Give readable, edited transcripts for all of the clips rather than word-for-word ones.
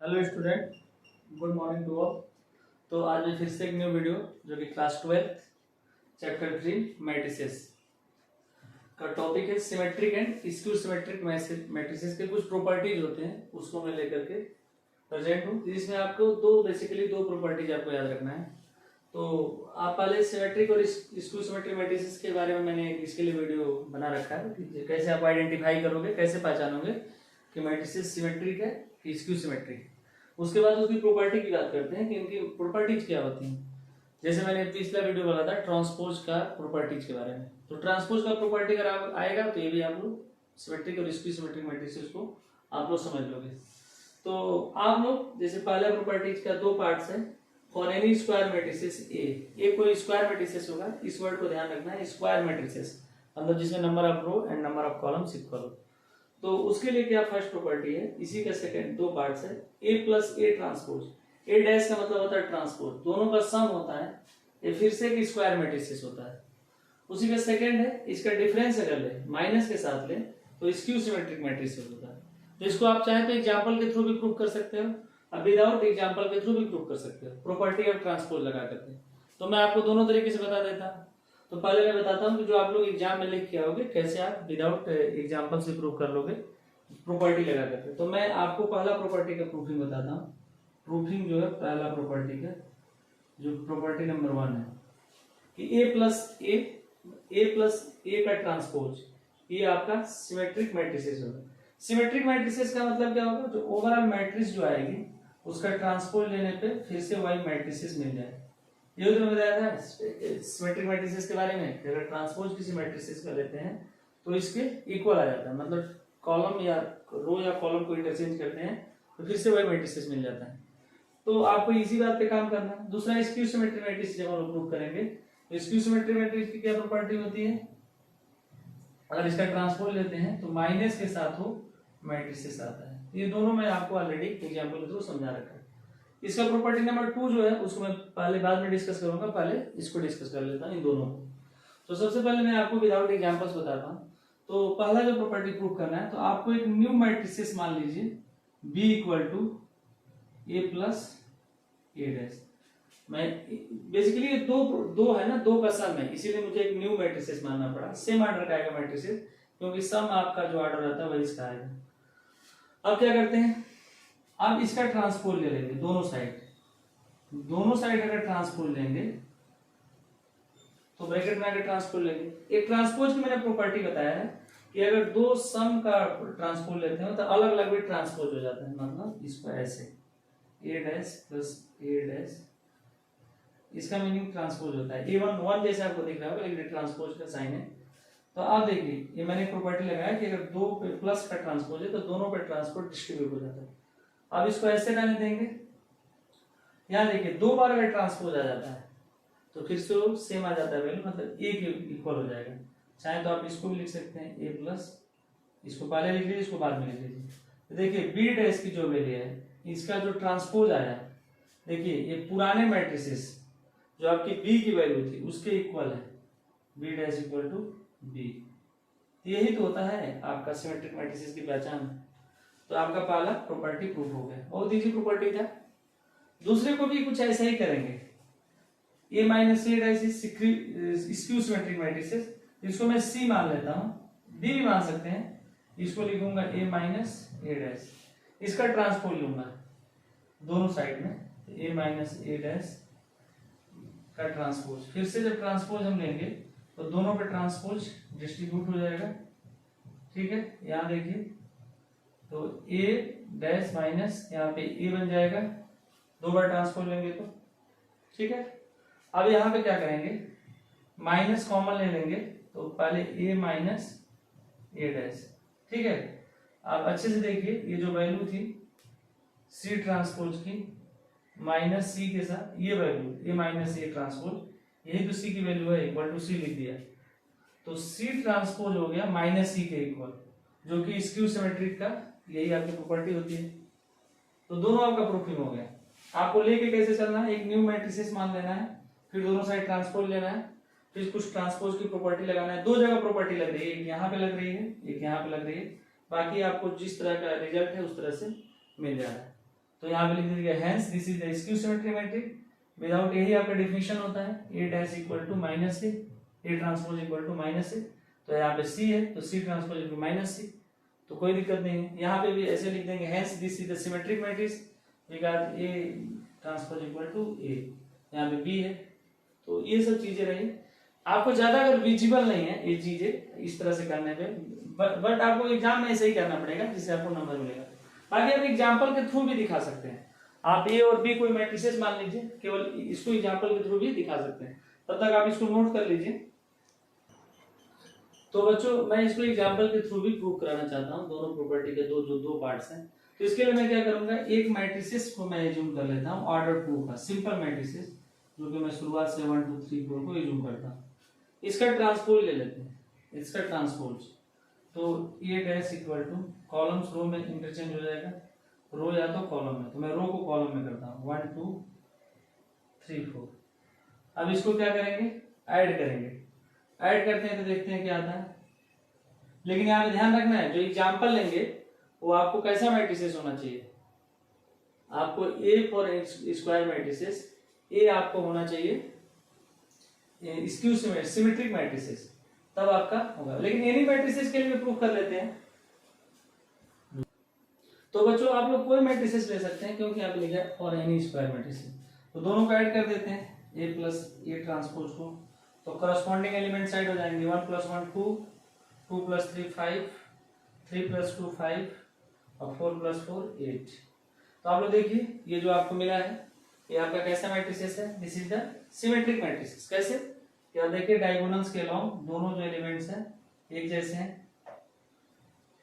Hello student, good morning to all. तो आज मैं फिर से एक न्यू वीडियो जो कि क्लास 12 चैप्टर 3 मैट्रिसेस का टॉपिक है। Symmetric and skew symmetric matrices के कुछ प्रॉपर्टीज होते हैं, उसको मैं लेकर के प्रेजेंट हूँ। इसमें आपको बेसिकली दो प्रॉपर्टीज आपको याद रखना है। तो आप पहले सिमेट्रिक और स्क्यू सिमेट्रिक मैट्रिसेस के बारे में मैंने इसके लिए वीडियो बना रखा है कि कैसे आप आइडेंटिफाई करोगे, कैसे पहचानोगे कि मैट्रिसेस सिमेट्रिक है कि स्क्यू सिमेट्रिक है। उसके बाद उसकी प्रॉपर्टी की बात करते हैं कि इनकी प्रॉपर्टीज क्या होती हैं। जैसे मैंने पिछला वीडियो बोला था ट्रांसपोज का प्रॉपर्टीज के बारे में, तो ट्रांसपोज का प्रॉपर्टी अगर आप आएगा तो ये भी आप लोग सिमेट्रिक और स्क्यू सिमेट्रिक मैट्रिसेस को आप लोग समझ लोगे। तो आप लोग जैसे पहला प्रॉपर्टीज का दो पार्ट्स है। फॉर एनी स्क्वायर मैट्रिसेस ए कोई स्क्वायर मैट्रिसेस होगा, इस वर्ड को ध्यान रखना है, स्क्वायर मैट्रिसेस मतलब जिसमें number of row and number of columns equal हो। तो उसके लिए क्या फर्स्ट प्रॉपर्टी है, इसी का सेकंड दो पार्ट्स है, A plus A transpose. A dash का मतलब होता है ट्रांसपोज, दोनों का सम होता है, ये फिर से एक स्क्वायर मैट्रिसेस होता है। उसी का सेकंड है, इसका डिफरेंस अगर ले माइनस के साथ ले तो स्क्यू सिमेट्रिक मैट्रिसेस होता है। तो इसको आप चाहे तो एग्जांपल के थ्रू भी प्रूव कर सकते हो, अब विदाउट एग्जांपल के थ्रू भी प्रूव कर सकते हो प्रॉपर्टी ऑफ ट्रांसपोज लगा करके। तो मैं आपको दोनों तरीके से बता देता हूँ। तो पहले मैं बताता हूँ कि जो आप लोग एग्जाम में लिख के आओगे कैसे आप विदाउट एग्जांपल से प्रूव कर लोगे प्रॉपर्टी लगा करके। तो मैं आपको पहला प्रॉपर्टी का प्रूफिंग बताता हूँ। प्रूफिंग जो है पहला प्रॉपर्टी का, जो प्रॉपर्टी नंबर 1 है कि ए प्लस ए का ट्रांसपोज, ये आपका सिमेट्रिक मैट्रिसेस होगा। सिमेट्रिक मैट्रिसेस का मतलब क्या होगा, जो ओवरऑल मैट्रिक्स जो आएगी उसका ट्रांसपोज लेने पे फिर से वही मैट्रिसेस मिल जाए। ये तो बताया था सिमेट्रिक मैट्रिसेस के बारे में, अगर ट्रांसपोज किसी मैट्रिसेस का लेते हैं तो इसके इक्वल आ जाता है, मतलब कॉलम या रो या कॉलम को इंटरचेंज करते हैं तो फिर से वही मैट्रिसेस मिल जाता है। तो आपको इसी बात पे काम करना है। दूसरा स्क्यू सिमेट्रिक मैट्रिक्स जब हम प्रूव करेंगे तो स्क्यू सिमेट्रिक मैट्रिक्स की क्या प्रॉपर्टी होती है, अगर इसका ट्रांसपोज लेते हैं तो माइनस के साथ हो मैट्रिसेस आता है। ये दोनों मैं आपको ऑलरेडी एग्जांपल के थ्रू समझा रखा है। इसका प्रॉपर्टी नंबर 2 जो है उसको मैं पहले बाद में डिस्कस करूंगा, पहले इसको डिस्कस कर लेता हूं इन दोनों को। तो सबसे पहले मैं आपको विदाउट एग्जांपल्स बताता हूं। तो पहला जो प्रॉपर्टी प्रूव करना है, तो आपको एक न्यू मैट्रिसेस मान लीजिए B equal to A plus A dash. मैं बेसिकली ये दो है ना, दो का सम है, इसीलिए मुझे एक न्यू मैट्रिसेस मानना पड़ा। सेम ऑर्डर का आएगा मैट्रिसेस, क्योंकि सम आपका जो ऑर्डर रहता है वही इसका आएगा। अब क्या करते हैं, अब इसका ट्रांसपोज ले लेंगे दोनों साइड अगर ट्रांसपोज लेंगे तो ब्रैकेट में आगे ट्रांसपोज लेंगे। एक ट्रांसपोज की मैंने प्रॉपर्टी बताया है कि अगर दो सम का ट्रांसपोज लेते हैं तो अलग अलग भी ट्रांसपोज हो जाता है। मतलब इसको ऐसे ए डैश प्लस ए डैश, इसका मीनिंग ट्रांसपोज होता है। A1 जैसे आपको दिख रहा होगा, लेकिन ट्रांसपोज का साइन है। तो आप देखिए ये मैंने प्रॉपर्टी लगाया कि अगर दो पे प्लस का ट्रांसपोज है तो दोनों पे ट्रांसपोज डिस्ट्रीब्यूट हो जाता है। अब इसको ऐसे रहने देंगे, यहाँ देखिए दो बार अगर ट्रांसपोज आ जाता है तो फिर से सेम आ जाता है वैल्यू, मतलब ए के इक्वल हो जाएगा। चाहे तो आप इसको भी लिख सकते हैं ए प्लस, इसको पहले लिख लीजिए, इसको बाद में लिख लीजिए। तो देखिए बी डैश की जो वैल्यू है, इसका जो ट्रांसपोज आया, देखिए ये पुराने मैट्रिसेस जो आपकी बी की वैल्यू थी उसके इक्वल है, B dash equal to B. यही तो होता है आपका सिमेट्रिक मैट्रिसेस की पहचान। तो आपका पहला प्रॉपर्टी प्रूफ हो गया, बहुत इजी प्रॉपर्टी था। दूसरे को भी कुछ ऐसा ही करेंगे, ए माइनस ए डैश स्क्यू सिमेट्रिक मैट्रिसेस, इसको मैं सी मान लेता हूं, बी भी मान सकते हैं, इसको लिखूंगा ए माइनस ए डैश, इसका ट्रांसपोज लूंगा दोनों साइड में, ए माइनस ए डैश का ट्रांसपोज। फिर से जब ट्रांसपोज हम लेंगे तो दोनों पे ट्रांसपोज डिस्ट्रीब्यूट हो जाएगा, ठीक है। यहां देखिए तो ए डैश माइनस यहाँ पे ए बन जाएगा, दो बार ट्रांसपोज लेंगे तो, ठीक है। अब यहाँ पे क्या करेंगे, माइनस कॉमन ले लेंगे, तो पहले ए माइनस ए डैश, ठीक है। आप अच्छे से देखिए ये जो वैल्यू थी सी ट्रांसपोज की माइनस सी के साथ ये value A minus A transpose, यही तो सी की वैल्यू है, इक्वल टू सी लिख दिया। तो सी ट्रांसपोज हो गया माइनस सी के इक्वल, जो कि स्क्यू सिमेट्रिक का यही आपकी प्रॉपर्टी होती है। तो दोनों आपका प्रूफिंग हो गया। आपको लेके कैसे चलना है, एक न्यू मैट्रिसेस मान लेना है, फिर दोनों साइड ट्रांसपोज लेना है, फिर कुछ ट्रांसपोज की प्रॉपर्टी लगाना है। दो जगह प्रॉपर्टी लग रही है, एक यहाँ पे लग रही है, एक यहाँ पे लग रही है, बाकी आपको जिस तरह का रिजल्ट है उस तरह से मिल जा रहा है। तो यहाँ पे लिख दीजिएगा hence this is the skew symmetric matrix. Without यही आपका डिफिनेशन होता है A dash equal to minus A transpose equal to minus A. तो यहाँ पे सी है तो C transpose equal minus C, तो कोई दिक्कत नहीं है। यहाँ पे भी ऐसे लिख देंगे hence this is the symmetric matrix because A transpose equal to A, यहाँ पे बी है। तो ये सब चीजें रही, आपको ज्यादा अगर विजिबल नहीं है ये चीजें इस तरह से करने पे, बट आपको एग्जाम में ऐसे ही करना पड़ेगा जिससे आपको नंबर मिलेगा। बाकी आप एग्जाम्पल के थ्रू भी दिखा सकते हैं। आप ए और बी कोई मैट्रिसेस मान लीजिए, केवल इसको एग्जाम्पल के थ्रू भी दिखा सकते हैं। तब तक आप इसको नोट कर लीजिए। तो बच्चों मैं इसको एग्जाम्पल के थ्रू भी प्रूव कराना चाहता हूँ, दोनों प्रॉपर्टी के दो पार्ट्स हैं। तो इसके लिए मैं क्या करूंगा, एक मैट्रिसेस को मैं एज्यूम कर लेता हूँ ऑर्डर 2 का, सिंपल मैट्रिसेस, जो कि मैं शुरुआत से 1 2 3 4 को एज्यूम करता हूँ। इसका ट्रांसपोज ले लेते हैं, इसका ट्रांसपोज। तो ए डैश इक्वल टू कॉलम्स रो में इंटरचेंज हो जाएगा, रो या तो कॉलम में, तो मैं रो को कॉलम में करता हूँ 1 2 3 4। अब इसको क्या करेंगे, ऐड करेंगे। ऐड करते हैं तो देखते हैं क्या आता है। लेकिन यहाँ पे ध्यान रखना है, जो एग्जाम्पल लेंगे वो आपको कैसा मैट्रिसेस होना चाहिए, आपको ए फॉर स्क्वायर मैट्रिसेस, ए आपको होना चाहिए स्क्यू सिमेट्रिक मैट्रिसेस, तब आपका होगा। लेकिन एनी मैट्रिसेस के लिए प्रूफ कर लेते हैं। तो बच्चों आप लोग कोई मैट्रिसेस ले सकते हैं, क्योंकि यहाँ पे लिखा है फॉर एनी स्क्वायर मैट्रिसेस। तो दोनों को ऐड कर देते हैं, ए प्लस ए ट्रांसपोज को, तो करस्पॉन्डिंग एलिमेंट साइड हो जाएंगे। 1 + 1 2, 2 + 3 5, 3 + 2 5 और 4 + 4 8। तो आप लोग देखिए ये जो आपको मिला है ये आपका कैसा मैट्रिसेस है, this is the symmetric matrices. कैसे, क्या देखिए डायगोनल्स के अलोंग दोनों जो एलिमेंट्स हैं एक जैसे हैं।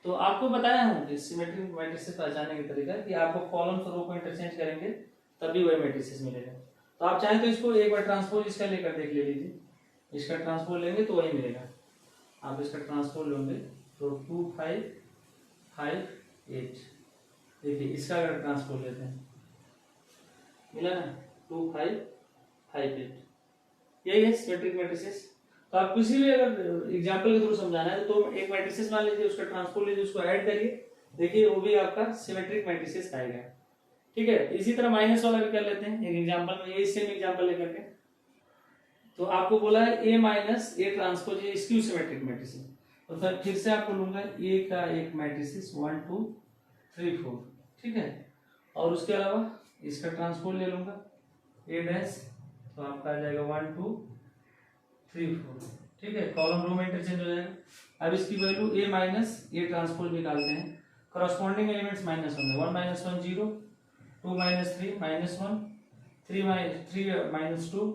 तो आपको बताया हूं कि सिमेट्रिक मैट्रिसेस पहचानने का तरीका कि आपको कॉलम्स और रो को इंटरचेंज करेंगे तभी वही मैट्रिसेस मिलेगा। तो आप चाहें तो इसको एक बार ट्रांसपोज इसका लेकर देख ले लीजिए, इसका ट्रांसपोज लेंगे तो वही मिलेगा। आप इसका ट्रांसपोज लेंगे तो 2 5 5 8। देखिए इसका अगर ट्रांसपोज लेते हैं मिला ना, 2 5 5 8, यही है सिमेट्रिक मैट्रिसेस। तो आप किसी भी अगर एग्जांपल के थ्रू समझाना है तो एक मैट्रिसेस मान लीजिए, उसका ट्रांसपोज लीजिए, उसको ऐड करिए, देखिए वो भी आपका सिमेट्रिक मैट्रिसेस आएगा। ठीक है, इसी तरह माइनस वाला भी कर लेते हैं एक एग्जांपल में, यही सेम एग्जांपल लेकर के। तो आपको बोला है A minus A transpose A skew symmetric matrices, तो फिर से आपको लूंगा ए का एक मैट्रिसेस 1 2 3 4। ठीक है, और उसके अलावा इसका ट्रांसपोज ले लूंगा ए डैश, तो आपका आ जाएगा 1 2 3 4। ठीक है, कॉलम रो में इंटरचेंज हो जाएगा। अब इसकी value A minus A transpose निकालते हैं, करस्पॉन्डिंग एलिमेंट्स माइनस होंगे, 1 - 1 0, 2 - 3 -1, 3 - 2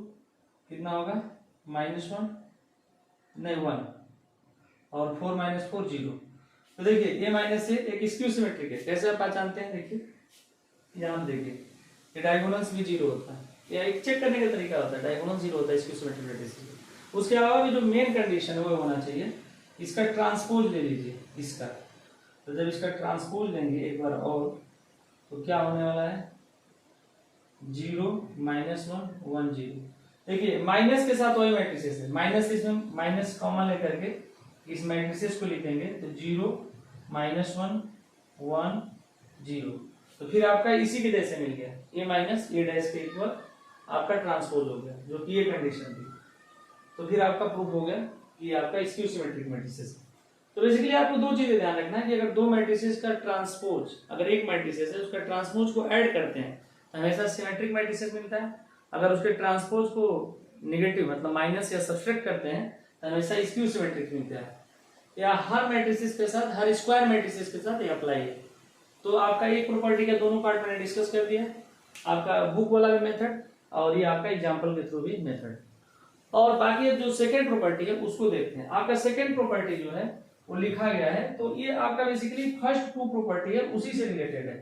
कितना होगा -1 नहीं 1, और 4 - 4 0। तो देखिए ए माइनस ए एक स्क्यू सिमेट्रिक है। कैसे आप पहचानते हैं, देखिए यहाँ देखिए ये डायगोनल्स भी 0 होता है, या एक चेक करने का तरीका होता है, डायगोनल 0 होता है स्क्यू सिमेट्रिक मैट्रिसेस। उसके अलावा भी जो मेन कंडीशन है वो होना चाहिए, इसका ट्रांसपोज ले लीजिए इसका। तो जब इसका ट्रांसपोज लेंगे एक बार और, तो क्या होने वाला है 0 -1 1 0। देखिए माइनस के साथ वही मैट्रिसेस है, माइनस इसमें माइनस कॉमन लेकर के इस मैट्रिसेस को लिखेंगे, तो 0 -1 1 0। तो फिर आपका इसी के जैसे मिल गया, ए माइनस ए डैश के इक्वल आपका ट्रांसपोज हो गया, जो कि ये कंडीशन थी। तो फिर आपका प्रूफ हो गया कि आपका स्क्यू सिमेट्रिक मैट्रिसेस। तो बेसिकली आपको दो चीजें ध्यान रखना है कि अगर दो मैट्रिसेस का ट्रांसपोज, अगर एक मैट्रिसेस है उसका ट्रांसपोज को ऐड करते हैं तो हमेशा सिमेट्रिक मैट्रिसेस मिलता है। अगर उसके ट्रांसपोज को नेगेटिव मतलब माइनस या सब्ट्रैक्ट करते हैं तो हमेशा स्क्यू सिमेट्रिक मिलता है। या हर मैट्रिसेस के साथ, हर स्क्वायर मैट्रिसेस के साथ ये अप्लाई है। तो आपका एक प्रॉपर्टी का दोनों पार्ट मैंने डिस्कस कर दिया, आपका बुक वाला भी मेथड और ये आपका एग्जांपल के थ्रू भी मेथड। और बाकी जो सेकंड प्रॉपर्टी है उसको देखते हैं। आपका सेकंड प्रॉपर्टी जो है वो लिखा गया है, तो ये आपका बेसिकली फर्स्ट टू प्रॉपर्टी है उसी से रिलेटेड है।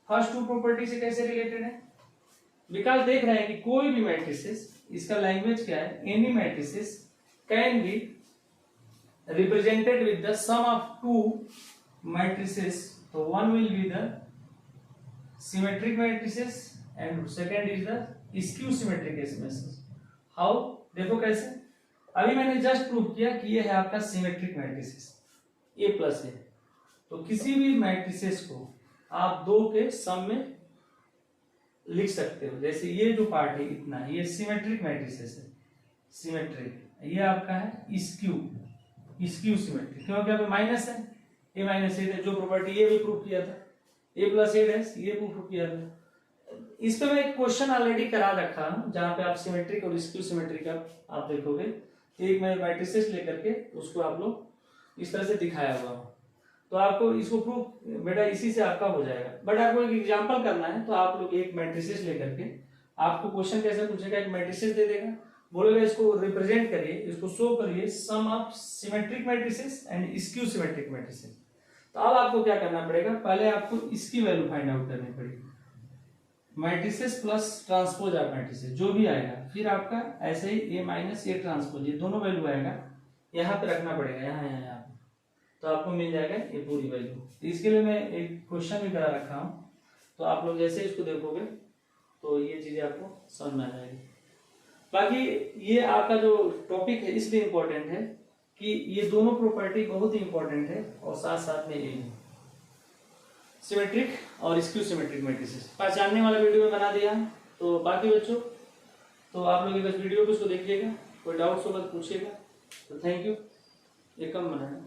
फर्स्ट टू प्रॉपर्टी से कैसे रिलेटेड है, बिकॉज देख रहे हैं कि कोई भी मैट्रिसेस, इसका लैंग्वेज क्या है, any matrices can be represented with the sum of two matrices. तो one will be the symmetric matrices and second is the skew symmetric matrices. How, देखो कैसे, अभी मैंने जस्ट प्रूव किया कि ये है आपका सिमेट्रिक मैट्रिसेस ए प्लस ए। तो किसी भी मैट्रिसेस को आप दो के सम में लिख सकते हो। जैसे ये जो पार्ट है इतना, ये सिमेट्रिक मैट्रिसेस है, सिमेट्रिक। ये आपका है स्क्यू सिमेट्रिक, क्योंकि यहाँ पे माइनस है, ए माइनस एड है, जो प्रॉपर्टी ये भी प्रूव किया था, ए प्लस एड है, ये प्रूव किया था। इस पे मैं एक क्वेश्चन ऑलरेडी करा रखा हूं, जहां पे आप सिमेट्रिक और स्क्यू सिमेट्रिक आप देखोगे, एक मैं मैट्रिसेस लेकर के उसको आप लोग इस तरह से दिखाया हुआ हूं, तो आपको इसको प्रूव बेटा इसी से आपका हो जाएगा। बट आपको एक एग्जांपल करना है, तो आप लोग एक मैट्रिसेस लेकर के, आपको क्वेश्चन कैसे पूछेगा, एक मैट्रिसेस दे देगा, बोलेगा इसको रिप्रेजेंट करिए, इसको शो करिए sum of symmetric matrices and skew symmetric matrices. तो अब आपको क्या करना पड़ेगा, पहले आपको इसकी वैल्यू फाइंड आउट करनी पड़ेगी, matrices plus transpose of matrices जो भी आएगा, फिर आपका ऐसे ही ए माइनस ए ट्रांसपोज, ये दोनों वैल्यू आएगा, यहाँ पे रखना पड़ेगा, यहाँ पे, तो आपको मिल जाएगा ये पूरी वैल्यू। तो इसके लिए मैं एक क्वेश्चन भी करा रखा हूँ, तो आप लोग जैसे इसको देखोगे तो ये चीजें आपको समझ में आ जाएगी। बाकी ये आपका जो टॉपिक है इसलिए इम्पोर्टेंट है कि ये दोनों प्रॉपर्टी बहुत ही इंपॉर्टेंट है, और साथ साथ में ये सिमेट्रिक और स्क्यू सिमेट्रिक मैट्रिसेस पहचानने वाला वीडियो में बना दिया। तो बाकी बच्चों, तो आप लोग बस वीडियो को इसको देखिएगा, कोई डाउट्स होगा तो पूछिएगा। तो थैंक यू, ये कम बनाना।